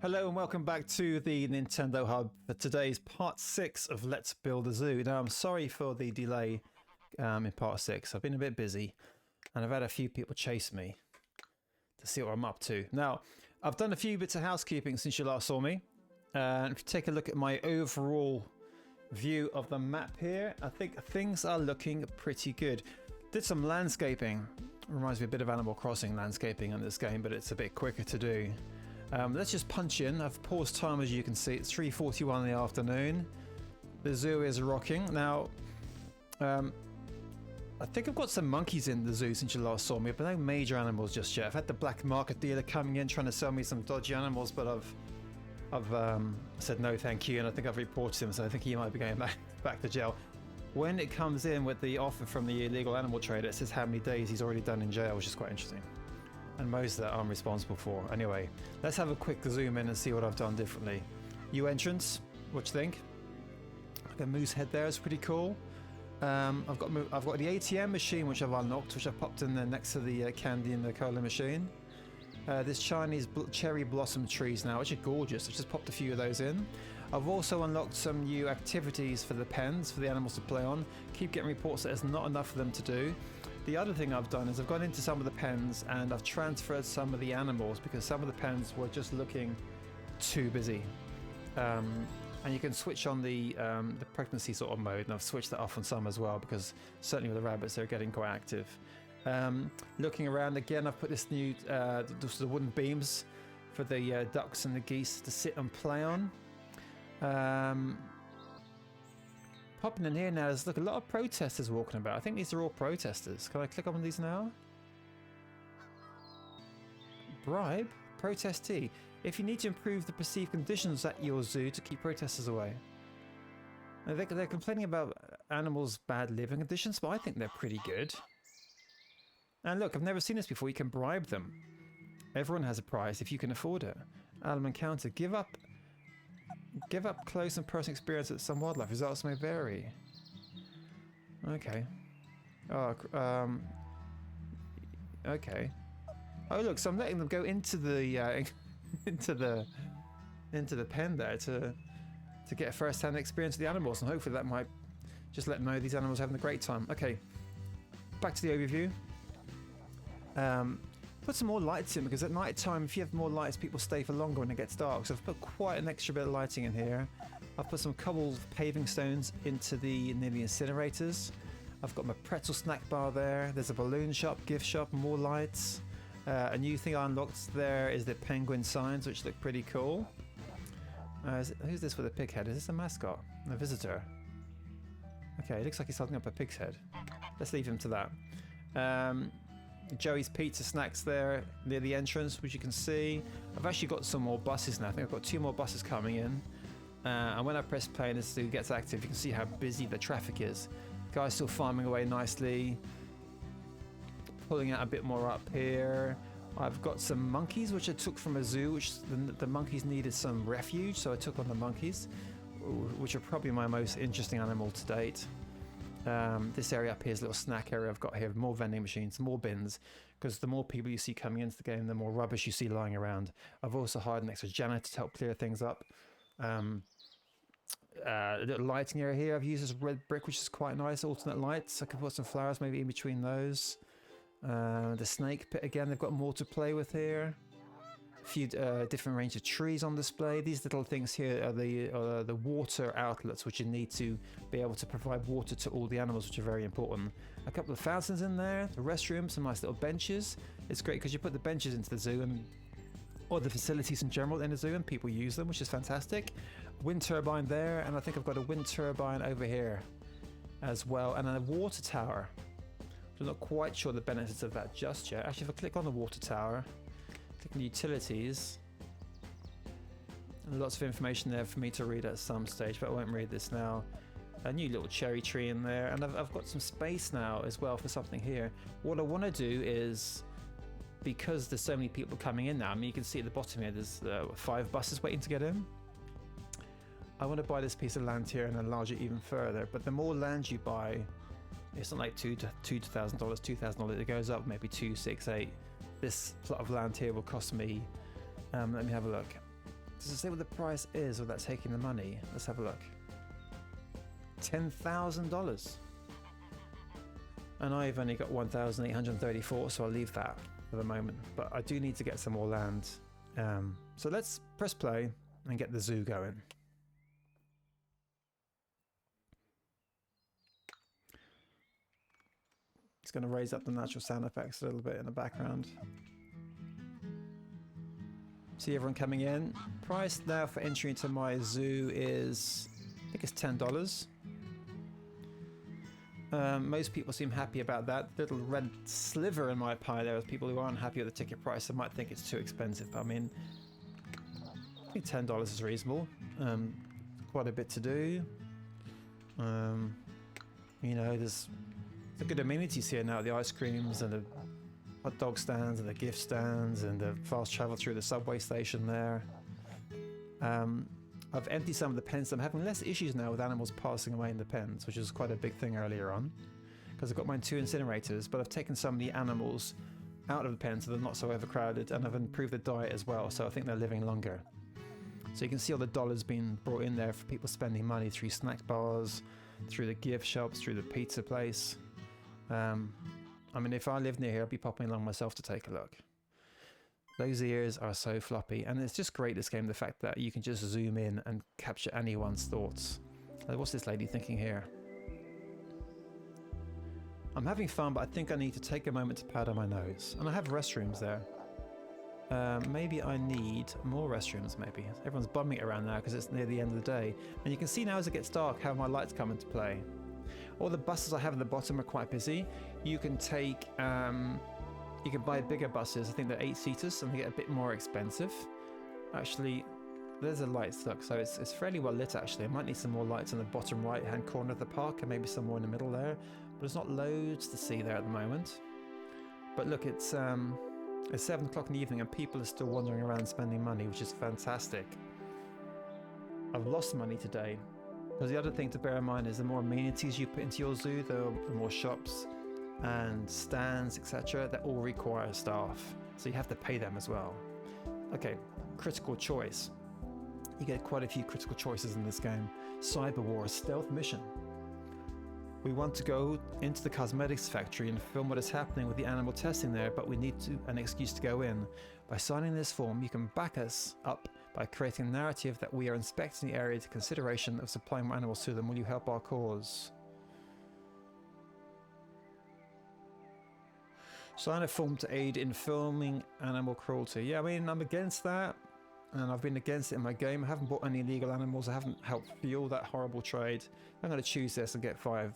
Hello and welcome back to the Nintendo Hub for today's part 6 of Let's Build a Zoo. Now I'm sorry for the delay in part 6. I've been a bit busy and I've had a few people chase me to see what I'm up to. Now I've done a few bits of housekeeping since you last saw me. And if you take a look at my overall view of the map here, I think things are looking pretty good. Did some landscaping. Reminds me a bit of Animal Crossing landscaping in this game, but it's a bit quicker to do. Let's just punch in. I've paused time, as you can see. It's 3:41 in the afternoon. The zoo is rocking. Now, I think I've got some monkeys in the zoo since you last saw me, but no major animals just yet. I've had the black market dealer coming in trying to sell me some dodgy animals, but I've said no thank you, and I think I've reported him, so I think he might be going back to jail. When it comes in with the offer from the illegal animal trader, it says how many days he's already done in jail, which is quite interesting. And most of that I'm responsible for. Anyway, let's have a quick zoom in and see what I've done differently. New entrance, what do you think? Like a moose head there is pretty cool. I've got the ATM machine which I've unlocked, which I've popped in there next to the candy and the cola machine. This Chinese cherry blossom trees now, which are gorgeous. I've just popped a few of those in. I've also unlocked some new activities for the pens for the animals to play on. Keep getting reports that there's not enough for them to do. The other thing I've done is I've gone into some of the pens and I've transferred some of the animals because some of the pens were just looking too busy. And you can switch on the pregnancy sort of mode, and I've switched that off on some as well because certainly with the rabbits they're getting quite active. Looking around again, I've put this new the wooden beams for the ducks and the geese to sit and play on. Popping in here now, there's a lot of protesters walking about. I think these are all protesters. Can I click on these now? Bribe? Protestee. If you need to improve the perceived conditions at your zoo to keep protesters away. Now, they're complaining about animals' bad living conditions, but I think they're pretty good. And look, I've never seen this before. You can bribe them. Everyone has a price if you can afford it. Animal encounter. Give up close and personal experience at some wildlife. Results may vary. Okay. Oh, okay. Oh look, so I'm letting them go into the into the pen there to get a first-hand experience of the animals, and hopefully that might just let them know these animals are having a great time. Okay. Back to the overview. Put some more lights in because at night time, if you have more lights, people stay for longer when it gets dark. So I've put quite an extra bit of lighting in here. I've put some cobbled paving stones into near the incinerators. I've got my pretzel snack bar there. There's a balloon shop, gift shop, more lights. A new thing I unlocked there is the penguin signs, which look pretty cool. Who's this with a pig head? Is this a mascot? A visitor? Okay, it looks like he's holding up a pig's head. Let's leave him to that. Joey's Pizza Snacks there near the entrance, which you can see. I've actually got some more buses now. I think I've got 2 more buses coming in. And when I press play and this thing gets active, you can see how busy the traffic is. Guys still farming away nicely. Pulling out a bit more up here. I've got some monkeys, which I took from a zoo, which the monkeys needed some refuge, so I took on the monkeys, which are probably my most interesting animal to date. This area up here is a little snack area I've got here, more vending machines, more bins, because the more people you see coming into the game, the more rubbish you see lying around. I've also hired an extra janitor to help clear things up. A little lighting area here I've used as red brick, which is quite nice, alternate lights. I could put some flowers maybe in between those. The snake pit again, they've got more to play with here. A few different range of trees on display. These little things here are the water outlets, which you need to be able to provide water to all the animals, which are very important. A couple of fountains in there, the restrooms, some nice little benches. It's great because you put the benches into the zoo or the facilities in general in the zoo and people use them, which is fantastic. Wind turbine there, and I think I've got a wind turbine over here as well, and a water tower. I'm not quite sure the benefits of that just yet. Actually, if I click on the water tower, click on utilities, and lots of information there for me to read at some stage, but I won't read this now. A new little cherry tree in there, and I've got some space now as well for something here. What I want to do is, because there's so many people coming in now, I mean you can see at the bottom here there's 5 buses waiting to get in. I want to buy this piece of land here and enlarge it even further, but the more land you buy, it's not like $2,000, $2,000, it goes up maybe 2, 6, 8. This plot of land here will cost me, let me have a look, Does it say what the price is without taking the money? Let's have a look. $10,000. And I've only got 1,834, so I'll leave that for the moment. But I do need to get some more land. So let's press play and get the zoo going. It's going to raise up the natural sound effects a little bit in the background. See everyone coming in. Price now for entry into my zoo is, I think it's $10. Most people seem happy about that. Little red sliver in my pie there is people who aren't happy with the ticket price. They might think it's too expensive. I mean, I think $10 is reasonable. Quite a bit to do. You know, there's the good amenities here now. The ice creams and the hot dog stands and the gift stands and the fast travel through the subway station there. I've emptied some of the pens. I'm having less issues now with animals passing away in the pens, which was quite a big thing earlier on, because I've got my 2 incinerators, but I've taken some of the animals out of the pen so they're not so overcrowded, and I've improved the diet as well, so I think they're living longer. So you can see all the dollars being brought in there for people spending money through snack bars, through the gift shops, through the pizza place. I mean, if I lived near here, I'd be popping along myself to take a look. Those ears are so floppy, and it's just great, this game, the fact that you can just zoom in and capture anyone's thoughts. What's this lady thinking here? I'm having fun, but I think I need to take a moment to powder my nose. And I have restrooms there. Maybe I need more restrooms, maybe. Everyone's bumming it around now because it's near the end of the day. And you can see now as it gets dark how my lights come into play. All the buses I have at the bottom are quite busy. You can take... you can buy bigger buses. I think they're 8-seaters and they get a bit more expensive. Actually, there's a light stuck, so it's fairly well lit actually. I might need some more lights in the bottom right hand corner of the park and maybe some more in the middle there. But there's not loads to see there at the moment. But look, it's 7 o'clock in the evening and people are still wandering around spending money, which is fantastic. I've lost money today. Because the other thing to bear in mind is the more amenities you put into your zoo, the more shops and stands, etc., that all require staff, so you have to pay them as well. Okay, critical choice. You get quite a few critical choices in this game. Cyber War, stealth mission. We want to go into the cosmetics factory and film what is happening with the animal testing there, but we need an excuse to go in. By signing this form, you can back us up by creating a narrative that we are inspecting the area to consideration of supplying more animals to them. Will you help our cause? Sign a form to aid in filming animal cruelty. Yeah, I mean, I'm against that, and I've been against it in my game. I haven't bought any illegal animals. I haven't helped fuel that horrible trade. I'm going to choose this and get 5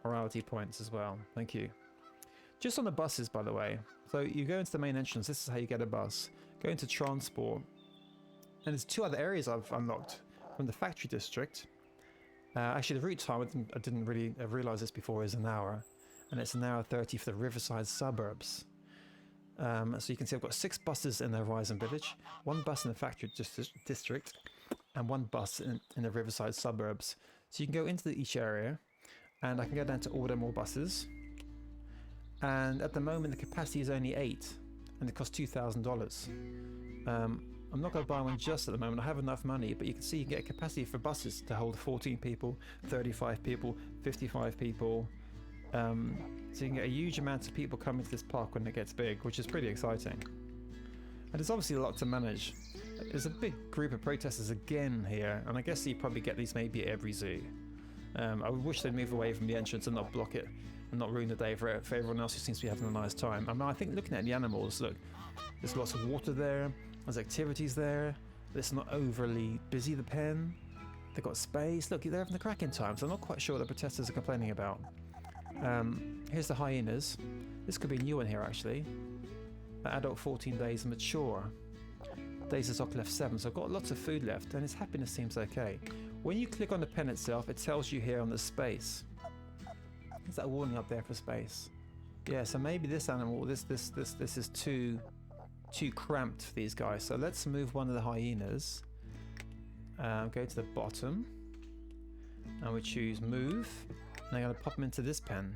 morality points as well. Thank you. Just on the buses, by the way. So you go into the main entrance. This is how you get a bus. Go into transport. And there's 2 other areas I've unlocked from the factory district. Actually, the route time, I didn't really realise this before, is an hour. And it's an hour 30 for the Riverside suburbs. So you can see I've got 6 buses in the Horizon Village, 1 bus in the factory district, and 1 bus in the Riverside suburbs. So you can go into each area, and I can go down to order more buses. And at the moment, the capacity is only 8, and it costs $2,000. I'm not going to buy one just at the moment. I have enough money, but you can see you get a capacity for buses to hold 14 people, 35 people, 55 people. So you can get a huge amount of people coming to this park when it gets big, which is pretty exciting. And there's obviously a lot to manage. There's a big group of protesters again here, and I guess you probably get these maybe at every zoo. I wish they'd move away from the entrance and not block it and not ruin the day for everyone else who seems to be having a nice time. I mean, I think looking at the animals, look, there's lots of water there, there's activities there, it's not overly busy, the pen, they've got space. Look, they're having a cracking time, so I'm not quite sure what the protesters are complaining about. Here's the hyenas. This could be a new one here actually. Adult 14 days, mature. Days of stock left 7, so I've got lots of food left and his happiness seems okay. When you click on the pen itself, it tells you here on the space. Is that a warning up there for space? Yeah, so maybe this animal, this is too cramped for these guys. So let's move one of the hyenas. Go to the bottom and we choose move. And I'm going to pop him into this pen.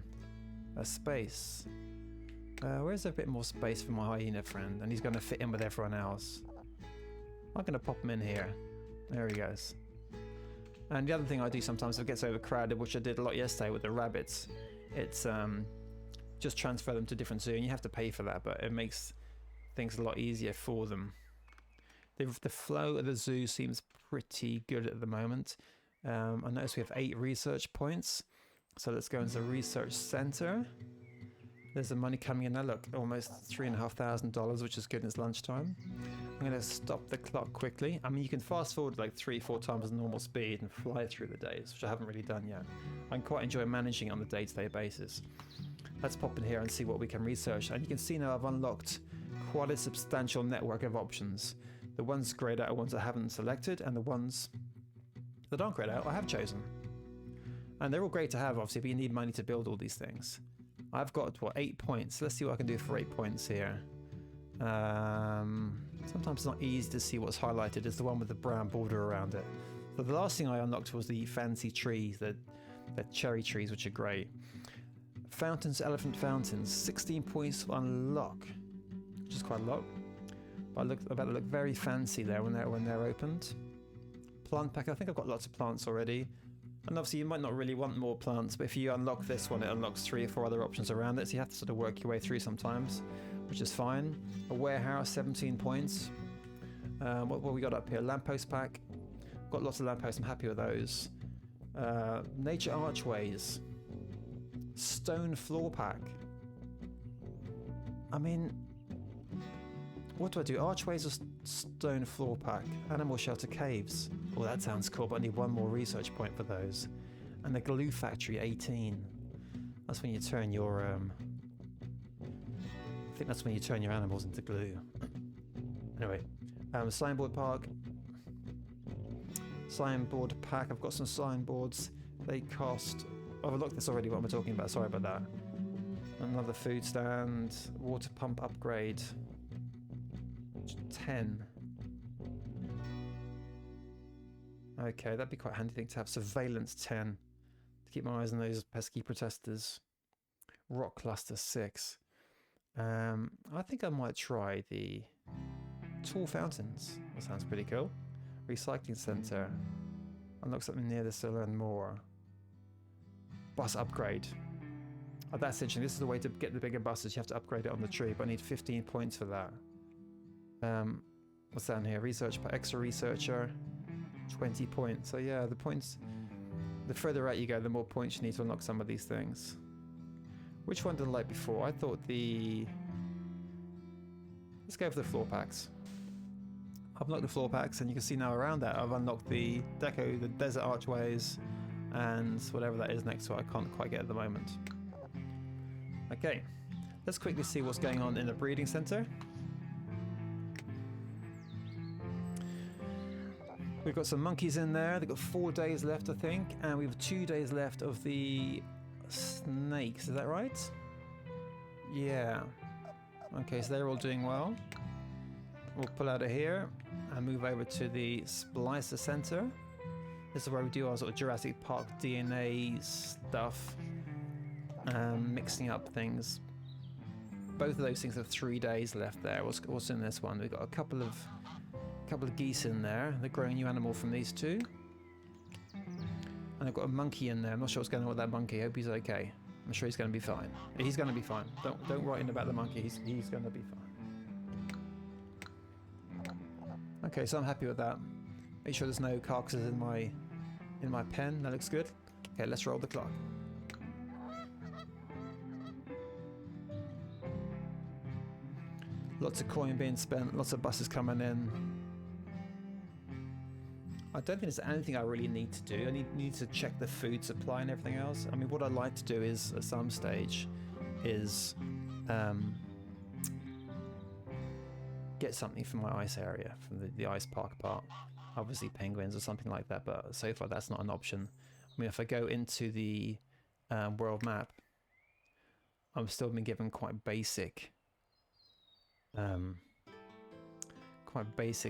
A space. Where's a bit more space for my hyena friend? And he's going to fit in with everyone else. I'm going to pop him in here. There he goes. And the other thing I do sometimes if it gets overcrowded, which I did a lot yesterday with the rabbits, it's just transfer them to different zoo, and you have to pay for that, but it makes things a lot easier for them. The flow of the zoo seems pretty good at the moment. I notice we have 8 research points, so let's go into the research center. There's the money coming in now. Look, almost $3,500, which is good in its lunchtime. I'm going to stop the clock quickly. I mean, you can fast forward like 3-4 times the normal speed and fly through the days, which I haven't really done yet. I quite enjoy managing on a day-to-day basis. Let's pop in here and see what we can research. And you can see now I've unlocked quite a substantial network of options. The ones grayed out are ones I haven't selected, and the ones that aren't grayed out I have chosen. And they're all great to have, obviously, but you need money to build all these things. I've got, what, 8 points. Let's see what I can do for 8 points here. Sometimes it's not easy to see what's highlighted. It's the one with the brown border around it. So the last thing I unlocked was the fancy trees, the cherry trees, which are great. Fountains, elephant fountains, 16 points to unlock, which is quite a lot. But I bet they look very fancy there when they're opened. Plant pack, I think I've got lots of plants already. And obviously you might not really want more plants, but if you unlock this one, it unlocks 3 or 4 other options around it, so you have to sort of work your way through sometimes, which is fine. A warehouse, 17 points. What we got up here? Lamppost pack. Got lots of lampposts, I'm happy with those. Nature archways. Stone floor pack. I mean, what do I do? Archways or stone floor pack? Animal shelter caves. Oh, that sounds cool, but I need 1 more research point for those. And the glue factory, 18. That's when you turn your I think that's when you turn your animals into glue. Anyway, signboard park. Signboard pack. I've got some signboards. They cost... Oh, I've unlocked this already, what am I talking about? Sorry about that. Another food stand. Water pump upgrade. 10. Okay, that'd be quite a handy thing to have. Surveillance 10. To keep my eyes on those pesky protesters. Rock cluster 6. I think I might try the tall fountains. That sounds pretty cool. Recycling center. Unlock something near this to learn more. Bus upgrade. Oh, that's interesting. This is the way to get the bigger buses. You have to upgrade it on the tree, but I need 15 points for that. What's down here? Research, extra researcher, 20 points. So yeah, the points, the further out you go, the more points you need to unlock some of these things. Which one did I like before? I thought let's go for the floor packs. I've unlocked the floor packs, and you can see now around that I've unlocked the deco, the desert archways, and whatever that is next to it I can't quite get at the moment. Okay, let's quickly see what's going on in the breeding center. We've got some monkeys in there. They've got 4 days left, I think, and we have 2 days left of the snakes. Is that right? Yeah. Okay, so they're all doing well. We'll pull out of here and move over to the splicer center. This is where we do our sort of Jurassic Park DNA stuff, mixing up things. Both of those things have 3 days left there. What's in this one? We've got a couple of geese in there. They're growing a new animal from these 2. And I've got a monkey in there. I'm not sure what's going on with that monkey. I hope he's okay. I'm sure he's going to be fine. He's going to be fine. Don't write in about the monkey. He's going to be fine. Okay, so I'm happy with that. Make sure there's no carcasses in my pen. That looks good. Okay, let's roll the clock. Lots of coin being spent. Lots of buses coming in. I don't think there's anything I really need to do. I need to check the food supply and everything else. I mean, what I'd like to do is, at some stage, is get something from my ice area, from the ice park part. Obviously penguins or something like that, but so far that's not an option. I mean, if I go into the world map, I'm still been given quite basic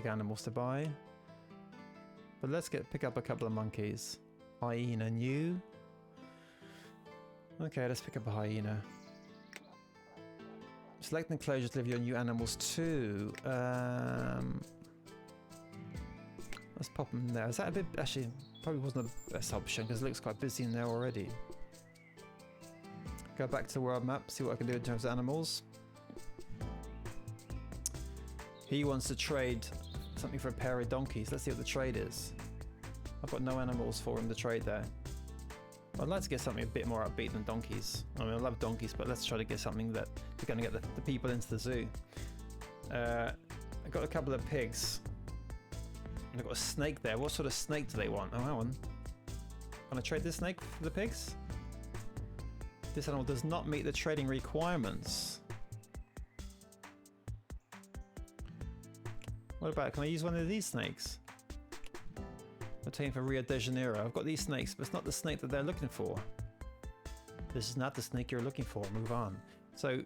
animals to buy. But let's pick up a couple of monkeys. Hyena new. Okay, let's pick up a hyena. Select enclosure to live your new animals too. Let's pop them there. Is that a bit... Actually, probably wasn't the best option because it looks quite busy in there already. Go back to the world map, see what I can do in terms of animals. He wants to trade something for a pair of donkeys. Let's see what the trade is. I've got no animals for him to trade there. I'd like to get something a bit more upbeat than donkeys. I mean, I love donkeys, but let's try to get something that we're going to get the people into the zoo. I've got a couple of pigs. And I've got a snake there. What sort of snake do they want? Oh, hang on. Can I trade this snake for the pigs? This animal does not meet the trading requirements. What about, can I use one of these snakes? Obtained for Rio de Janeiro. I've got these snakes, but it's not the snake that they're looking for. This is not the snake you're looking for. Move on. So,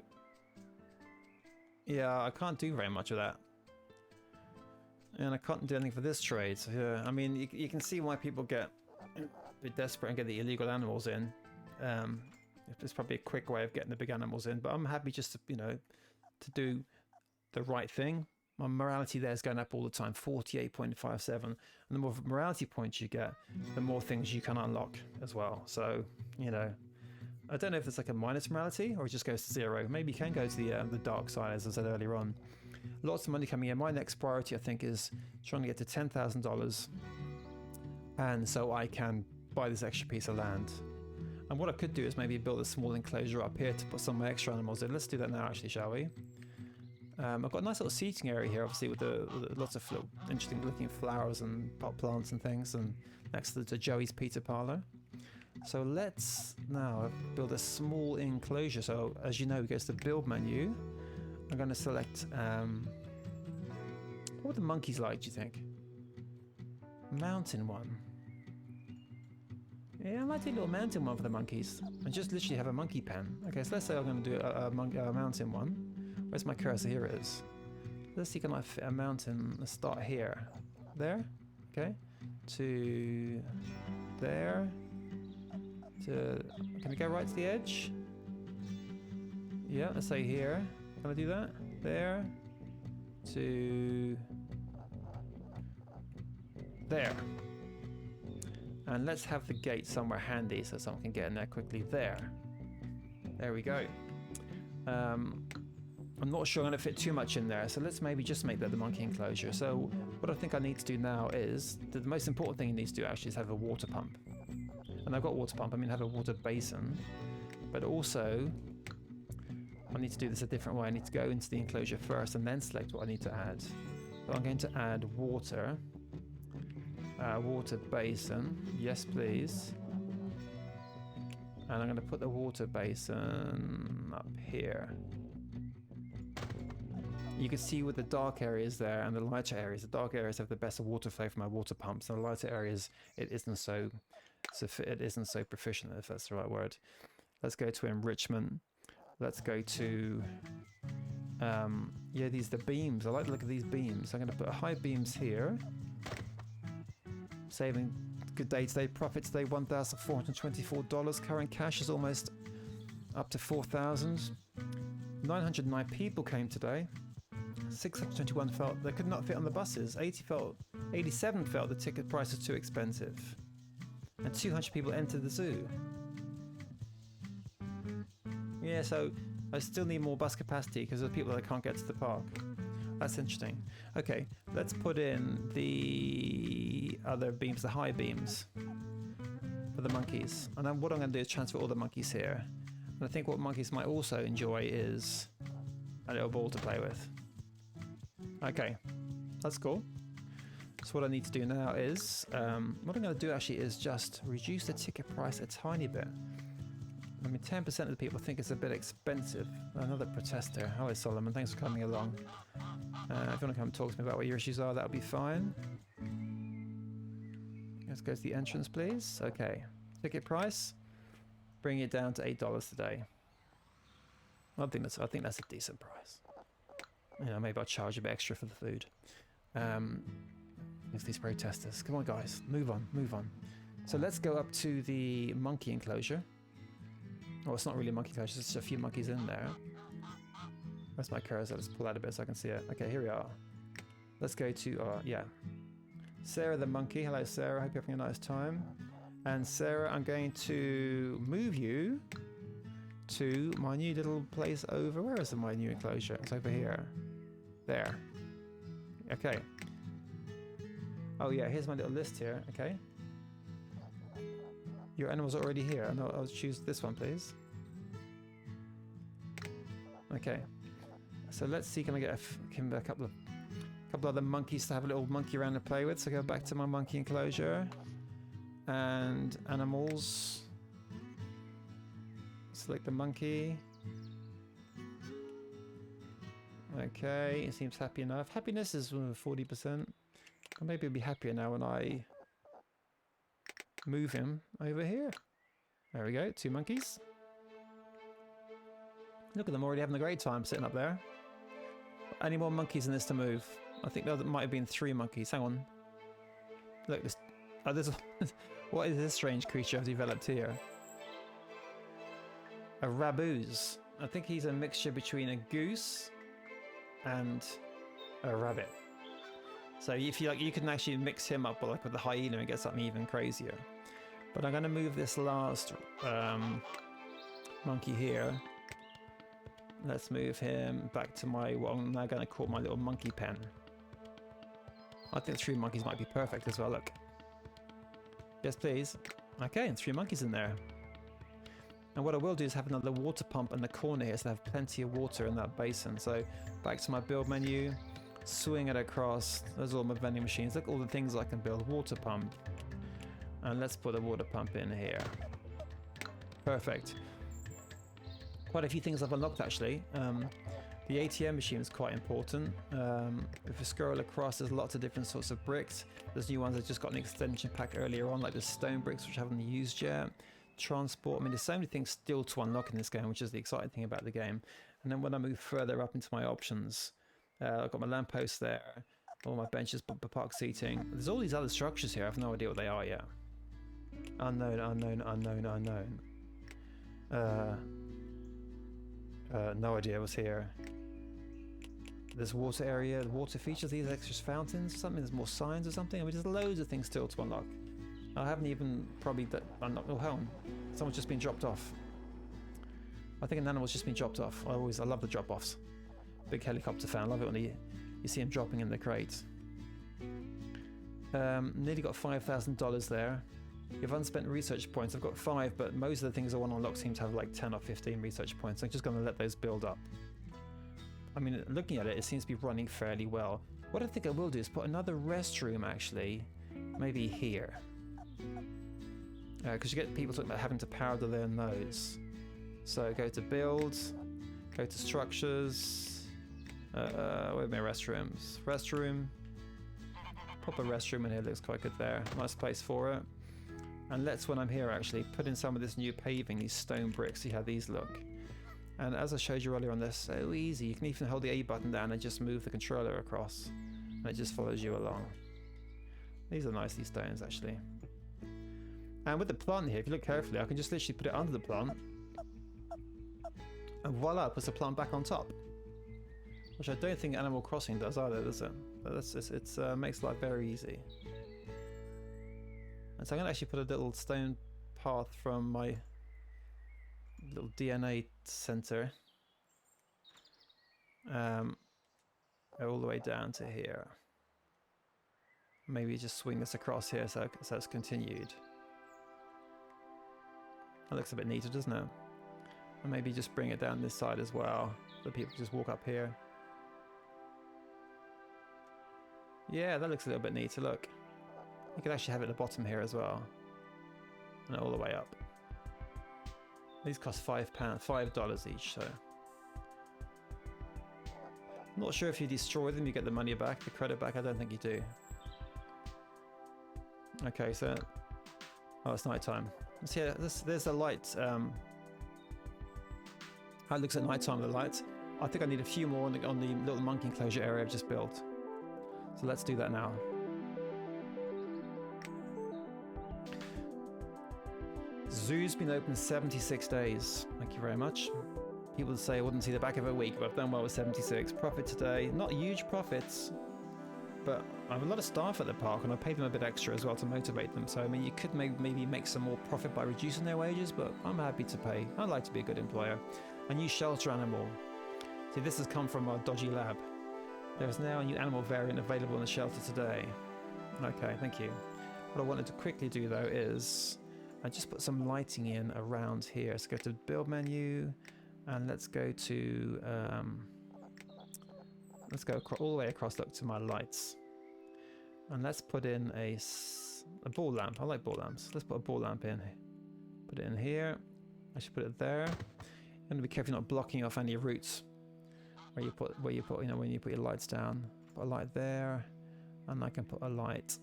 yeah, I can't do very much of that. And I can't do anything for this trade. So, yeah, I mean, you can see why people get a bit desperate and get the illegal animals in. It's probably a quick way of getting the big animals in, but I'm happy just to, you know, to do the right thing. My morality there is going up all the time, 48.57. And the more morality points you get, the more things you can unlock as well. So, you know, I don't know if it's like a minus morality or it just goes to 0. Maybe you can go to the dark side, as I said earlier on. Lots of money coming in. My next priority, I think, is trying to get to $10,000. And so I can buy this extra piece of land. And what I could do is maybe build a small enclosure up here to put some of my extra animals in. Let's do that now, actually, shall we? I've got a nice little seating area here, obviously, with lots of interesting looking flowers and pot plants and things, and next to Joey's Pizza Parlor. So let's now build a small enclosure. So as you know, it goes to the build menu. I'm going to select, what would the monkeys like, do you think? Mountain one. Yeah, I might do a little mountain one for the monkeys. And just literally have a monkey pen. Okay, so let's say I'm going to do a mountain one. Where's my cursor? Here it is. Let's see, can I fit a mountain? Let's start here. There. Okay. To there. To... Can we go right to the edge? Yeah, let's say here. Can I do that? There. To... There. And let's have the gate somewhere handy so someone can get in there quickly. There. There we go. I'm not sure I'm going to fit too much in there, so let's maybe just make that the monkey enclosure. So what I think I need to do now is, the most important thing you need to do actually is have a water pump. And I've got a water pump, I mean have a water basin. But also, I need to do this a different way. I need to go into the enclosure first and then select what I need to add. So I'm going to add water. Water basin, yes please. And I'm going to put the water basin up here. You can see with the dark areas there and the lighter areas, the dark areas have the best water flow from my water pumps, and the lighter areas it isn't so proficient, if that's the right word. Let's go to enrichment. Let's go to yeah, these are the beams. I like the look of these beams. I'm going to put high beams here. Saving good day-to-day profit today, $1,424. Current cash is almost up to 4,000. 909 people came today. 621 felt they could not fit on the buses. 87 felt the ticket price is too expensive. And 200 people entered the zoo. Yeah, so I still need more bus capacity because there's people that can't get to the park. That's interesting. Okay, let's put in the other beams, the high beams for the monkeys. And then what I'm going to do is transfer all the monkeys here. And I think what monkeys might also enjoy is a little ball to play with. Okay, that's cool. So what I need to do now is, what I'm going to do actually is just reduce the ticket price a tiny bit. I mean, 10% of the people think it's a bit expensive. Another protester. Hello, Solomon. Thanks for coming along. If you want to come and talk to me about what your issues are, that'll be fine. Let's go to the entrance, please. Okay. Ticket price. Bring it down to $8 today. I think that's a decent price. You know, maybe I'll charge a bit extra for the food. It's these protesters. Come on, guys. Move on. Move on. So let's go up to the monkey enclosure. Oh, it's not really a monkey enclosure. There's just a few monkeys in there. Where's my cursor? Let's pull that a bit so I can see it. Okay, here we are. Let's go to, yeah. Sarah the monkey. Hello, Sarah. Hope you're having a nice time. And Sarah, I'm going to move you to my new little place over. Where is my new enclosure? It's over here. There. Okay. Oh yeah, here's my little list here. Okay. Your animal's already here. No, I'll choose this one, please. Okay. So let's see. Can I get a couple other monkeys to have a little monkey around to play with? So go back to my monkey enclosure and animals. Select the monkey. Okay, it seems happy enough. Happiness is 40%. Maybe he'll be happier now when I move him over here. There we go, 2 monkeys. Look at them already having a great time sitting up there. Any more monkeys in this to move? I think there might have been 3 monkeys. Hang on. Look, this. Oh, there's. What is this strange creature I've developed here? A raboose. I think he's a mixture between a goose and a rabbit. So if you like, you can actually mix him up with the hyena and get something even crazier. But I'm going to move this last monkey here. Let's move him back to what I'm now going to call my little monkey pen. I think 3 monkeys might be perfect as well. Look. Yes, please. Okay, and 3 monkeys in there. And what I will do is have another water pump in the corner here, so I have plenty of water in that basin. So back to my build menu. Swing it across. Those are all my vending machines. Look at all the things I can build. Water pump. And let's put a water pump in here. Perfect. Quite a few things I've unlocked actually. The ATM machine is quite important. If you scroll across, there's lots of different sorts of bricks. There's new ones I just got an extension pack earlier on, like the stone bricks, which I haven't used yet. Transport. I mean, there's so many things still to unlock in this game, which is the exciting thing about the game. And then when I move further up into my options, I've got my lamppost there, all my benches, park seating. There's all these other structures here. I have no idea what they are yet. Unknown, unknown, unknown, unknown. No idea what's here. There's water area, the water features, these extra fountains, something, there's more signs or something. I mean, there's loads of things still to unlock. I haven't even probably unlocked. Oh, hell, someone's just been dropped off. I think an animal's just been dropped off. I love the drop-offs. Big helicopter fan. I love it when you see him dropping in the crate. Nearly got $5,000 there. You have unspent research points. I've got 5, but most of the things I want to unlock seem to have like 10 or 15 research points. I'm just going to let those build up. I mean, looking at it, it seems to be running fairly well. What I think I will do is put another restroom actually, maybe here. Because you get people talking about having to powder their nose. So go to build, go to structures, where are my restrooms? Restroom, pop a restroom in here, looks quite good there, nice place for it. And let's, when I'm here actually, put in some of this new paving, these stone bricks, see how these look. And as I showed you earlier on, they're so easy, you can even hold the A button down and just move the controller across, and it just follows you along. These are nice, these stones actually. And with the plant here, if you look carefully, I can just literally put it under the plant, and voila, puts the plant back on top. Which I don't think Animal Crossing does either, does it? But it makes life very easy. And so I'm going to actually put a little stone path from my little DNA center all the way down to here. Maybe just swing this across here so it's continued. That looks a bit neater, doesn't it? And maybe just bring it down this side as well, so people just walk up here. Yeah, that looks a little bit neater, look. You could actually have it at the bottom here as well. And all the way up. These cost $5 each, so. I'm not sure if you destroy them, you get the money back, the credit back, I don't think you do. Okay, so, oh, it's night time. Let's see, there's a light. How it looks at night time, the lights. I think I need a few more on the little monkey enclosure area I've just built. So let's do that now. Zoo's been open 76 days. Thank you very much. People say I wouldn't see the back of a week, but I've done well with 76. Profit today, not huge profits. But I have a lot of staff at the park, and I pay them a bit extra as well to motivate them. So I mean, you could maybe make some more profit by reducing their wages, but I'm happy to pay. I'd like to be a good employer. A new shelter animal. See, this has come from our dodgy lab. There is now a new animal variant available in the shelter today. Okay, thank you. What I wanted to quickly do though is I just put some lighting in around here. Let's go to the build menu, and let's go to let's go all the way across, look to my lights, and let's put in a ball lamp. I like ball lamps. Let's put a ball lamp in. Put it in here. I should put it there. You want to be careful you're not blocking off any routes where you put you know, when you put your lights down. Put a light there, and I can put a light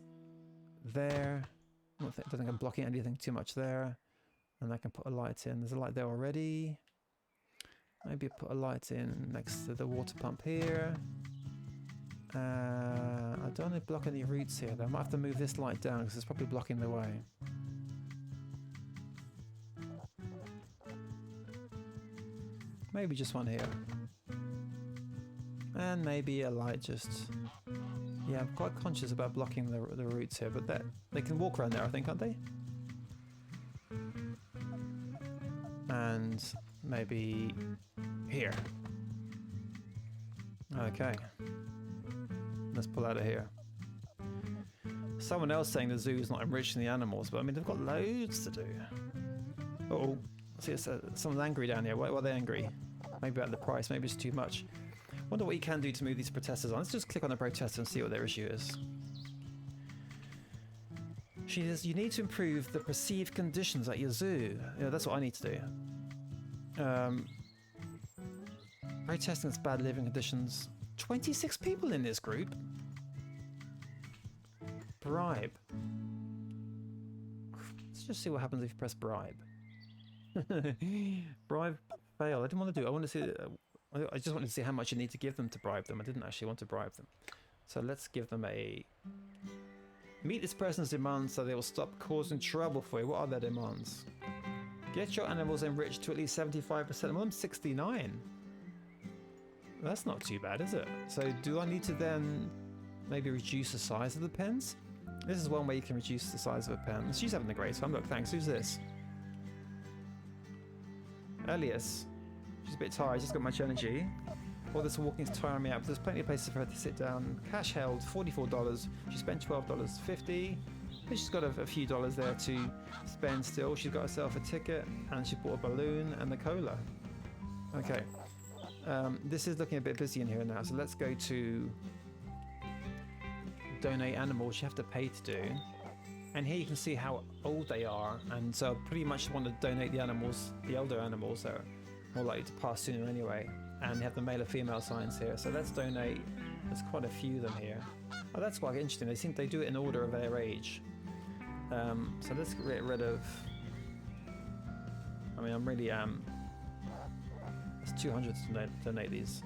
there. I don't think I'm blocking anything too much there. And I can put a light in. There's a light there already. Maybe put a light in next to the water pump here. I don't want to block any routes here though. I might have to move this light down because it's probably blocking the way. Maybe just one here. And maybe a light just... Yeah, I'm quite conscious about blocking the routes here, but they can walk around there, I think, can't they? And maybe here. Okay. Let's pull out of here. Someone else saying the zoo's not enriching the animals, but I mean, they've got loads to do. Uh-oh. See, someone's angry down here. Why are they angry? Maybe about the price, maybe it's too much. Wonder what you can do to move these protesters on. Let's just click on the protester and see what their issue is. She says, you need to improve the perceived conditions at your zoo. Yeah, that's what I need to do. Protesting its bad living conditions. 26 people in this group? Bribe. Let's just see what happens if you press bribe. Bribe fail. I didn't want to do it. I want to see... I just wanted to see how much you need to give them to bribe them. I didn't actually want to bribe them. So let's give them a... Meet this person's demands so they will stop causing trouble for you. What are their demands? Get your animals enriched to at least 75%. Well, I'm 69. That's not too bad, is it? So do I need to then maybe reduce the size of the pens? This is one way you can reduce the size of a pen. She's having a great time. Look, thanks. Who's this? Elias. She's a bit tired. She's got much energy. All this walking is tiring me out. But there's plenty of places for her to sit down. Cash held, $44. She spent $12.50. She's got a few dollars there to spend still. She's got herself a ticket, and she bought a balloon and the cola. Okay. This is looking a bit busy in here now, so let's go to donate animals. You have to pay to do. And here you can see how old they are, and so I pretty much want to donate the animals, the elder animals that are more likely to pass sooner anyway. And you have the male and female signs here, so let's donate. There's quite a few of them here. Oh, that's quite interesting. They do it in order of their age. So let's get rid of... I mean, I'm really... It's 200 to donate these.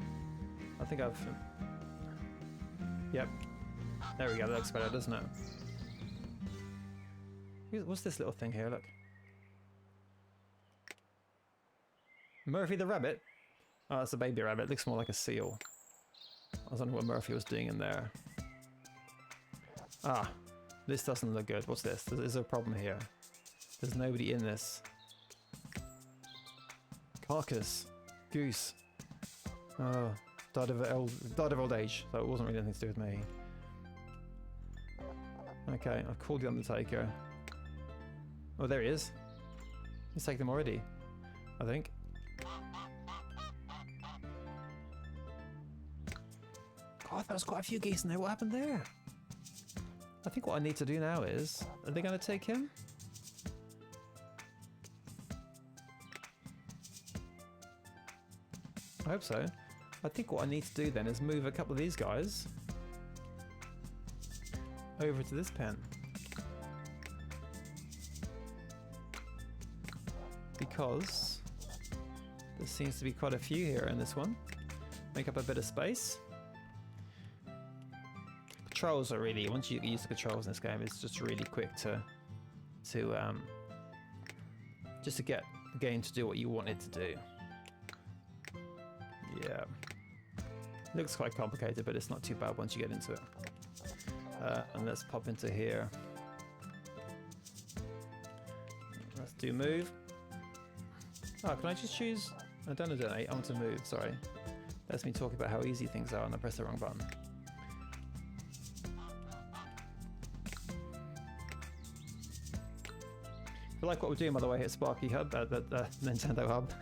I think I've... Yep. There we go, that looks better, doesn't it? What's this little thing here, look? Murphy the rabbit? Oh, that's a baby rabbit. It looks more like a seal. I was wondering what Murphy was doing in there. Ah, this doesn't look good. What's this? There's a problem here. There's nobody in this. Carcass. Goose. Oh, died of old age. So it wasn't really anything to do with me. Okay, I've called the Undertaker. Oh, there he is. He's taken them already, I think. God, there was quite a few geese in there. What happened there? I think what I need to do now is... Are they going to take him? I hope so. I think what I need to do then is move a couple of these guys over to this pen. Because there seems to be quite a few here in this one. Make up a bit of space. Controls are really, once you use the controls in this game, it's just really quick to get the game to do what you want it to do. Yeah. Looks quite complicated, but it's not too bad once you get into it. And let's pop into here. Let's do move. Oh, can I just choose? I don't know donate, I want to move, sorry. That's me talking about how easy things are and I press the wrong button. If you like what we're doing, by the way, hit Sparky Hub, the Nintendo Hub.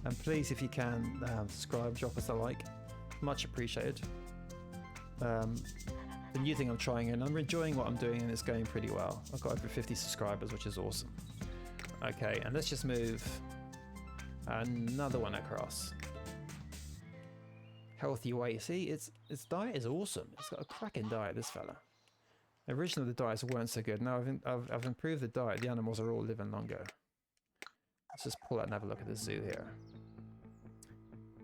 And please, if you can, subscribe, drop us a like. Much appreciated. The new thing I'm trying, and I'm enjoying what I'm doing, and it's going pretty well. I've got over 50 subscribers, which is awesome. Okay, and let's just move another one across. Healthy weight. See, its diet is awesome. It's got a cracking diet, this fella. Originally, the diets weren't so good. Now I've improved the diet. The animals are all living longer. Let's just pull out and have a look at the zoo here.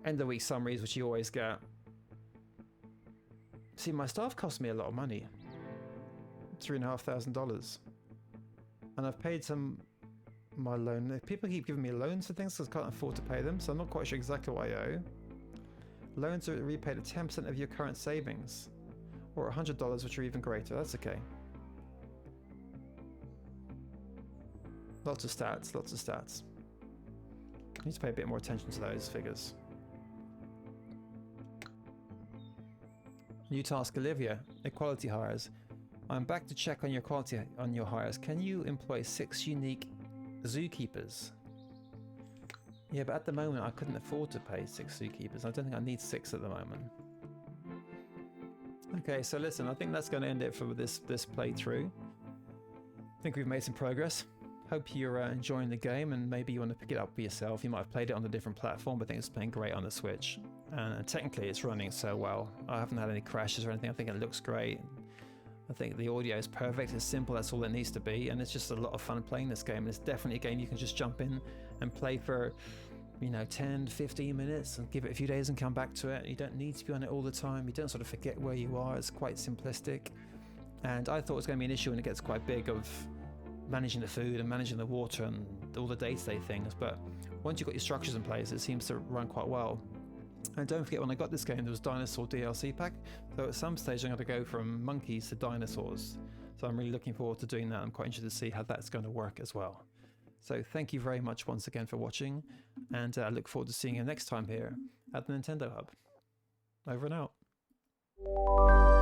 End of week summaries, which you always get. See, my staff cost me a lot of money. $3,500. And I've paid my loan. People keep giving me loans for things because I can't afford to pay them, so I'm not quite sure exactly what I owe. Loans are repaid at 10% of your current savings, or $100, which are even greater. That's okay. Lots of stats, lots of stats. I need to pay a bit more attention to those figures. New task, Olivia. Equality hires. I'm back to check on your quality on your hires. Can you employ 6 unique zookeepers? Yeah, but at the moment I couldn't afford to pay 6 zookeepers. I don't think I need 6 at the moment. Okay, so listen, I think that's going to end it for this playthrough. I think we've made some progress. Hope you're enjoying the game, and maybe you want to pick it up for yourself. You might have played it on a different platform, but I think it's playing great on the Switch. And technically it's running so well. I haven't had any crashes or anything. I think it looks great. I think the audio is perfect. It's simple, that's all it needs to be. And it's just a lot of fun playing this game. It's definitely a game you can just jump in and play for, you know, 10, 15 minutes and give it a few days and come back to it. You don't need to be on it all the time. You don't sort of forget where you are. It's quite simplistic. And I thought it was going to be an issue when it gets quite big of managing the food and managing the water and all the day-to-day things. But once you've got your structures in place, it seems to run quite well. And don't forget, when I got this game, there was Dinosaur DLC pack. So at some stage, I'm going to go from monkeys to dinosaurs. So I'm really looking forward to doing that. I'm quite interested to see how that's going to work as well. So thank you very much once again for watching. And I look forward to seeing you next time here at the Nintendo Hub. Over and out.